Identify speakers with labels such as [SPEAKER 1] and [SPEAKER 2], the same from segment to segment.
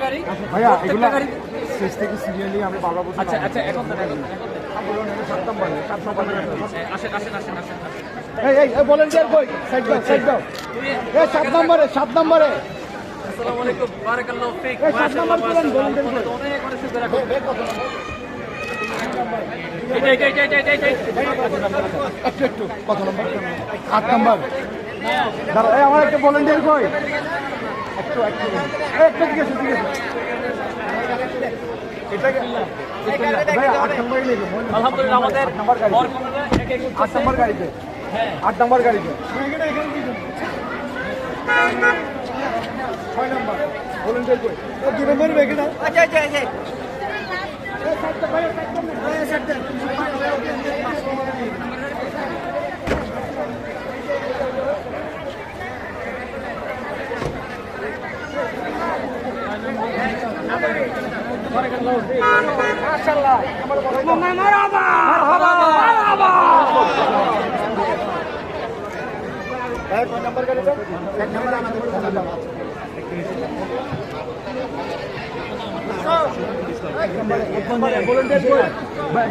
[SPEAKER 1] গাড়ি
[SPEAKER 2] ভাইয়া এগুলো
[SPEAKER 1] গাড়ি
[SPEAKER 2] শেষ থেকে সিরিয়ালি আমি বাবা বলছি।
[SPEAKER 1] আচ্ছা আচ্ছা এখন
[SPEAKER 2] সাত নম্বরে
[SPEAKER 1] আসেন আসেন আসেন আসেন
[SPEAKER 2] এই ভলেন্টিয়ার কই সাইড দাও সাইড দাও। এই সাত নম্বরে
[SPEAKER 1] আসসালামু আলাইকুম বারাকাল্লাহু ফিক
[SPEAKER 2] এই সাত
[SPEAKER 1] মাশাআল্লাহ
[SPEAKER 2] নম্বর করেন
[SPEAKER 1] মাশাআল্লাহ
[SPEAKER 2] volunteer করেন।
[SPEAKER 1] অনেক অনেক শুকর রাখুন
[SPEAKER 2] একটু কত নম্বর? 8 নম্বর। দাঁড়া এই আমার একটা ভলেন্টিয়ার কই একটু ঠিক আছে এটাকে ভাই 8 নম্বরই নেব।
[SPEAKER 1] আলহামদুলিল্লাহ আমাদের
[SPEAKER 2] 8 নম্বর গাড়ি 8 নম্বর গাড়িতে
[SPEAKER 1] হ্যাঁ
[SPEAKER 2] 8 নম্বর গাড়িতে 6 নম্বর ভলেন্টিয়ার কই 2 নম্বর বেগে দাও।
[SPEAKER 3] আচ্ছা আচ্ছা আচ্ছা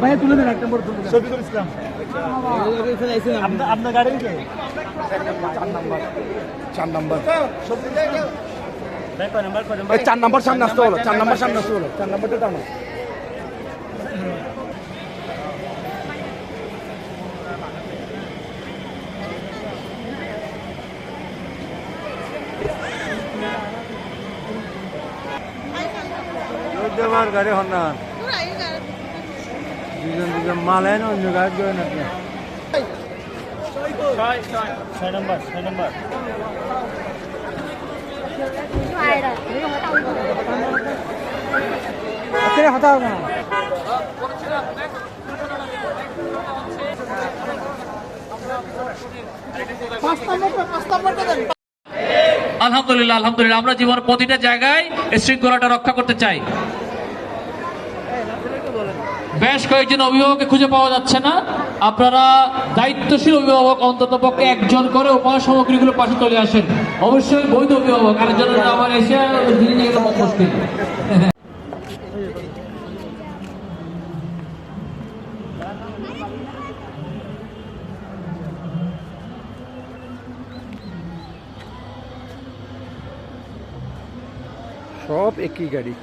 [SPEAKER 2] ভাইয়া তুলে দেন 1 নম্বর তুলে দেন। শফিকুল ইসলাম আপনার গাড়ি 4 নম্বর 4 নম্বর সামনে আসতে হলো 4 নম্বর সামনে আসতে হলো 4 নম্বরটা টানো।
[SPEAKER 4] গাড়ি হন না দুজন মাল হয় না অন্য গাড়ি দেবেন আপনি 6 নম্বর
[SPEAKER 1] আলহামদুলিল্লাহ আলহামদুলিল্লাহ আমরা জীবনের প্রতিটা জায়গায় এই শৃঙ্খলাটা রক্ষা করতে চাই। বেশ কয়েকজন অভিভাবককে খুঁজে পাওয়া যাচ্ছে না, আপনারা দায়িত্বশীল অভিভাবক অন্তত পক্ষে একজন করে উপহার সামগ্রীগুলো পাশে চলে আসেন। অবশ্যই বৈধ অভিভাবক, আরেকজনের আমার এসে ধীরে নিয়ে গেলে মুশকিল।
[SPEAKER 2] সব একই গাড়ি।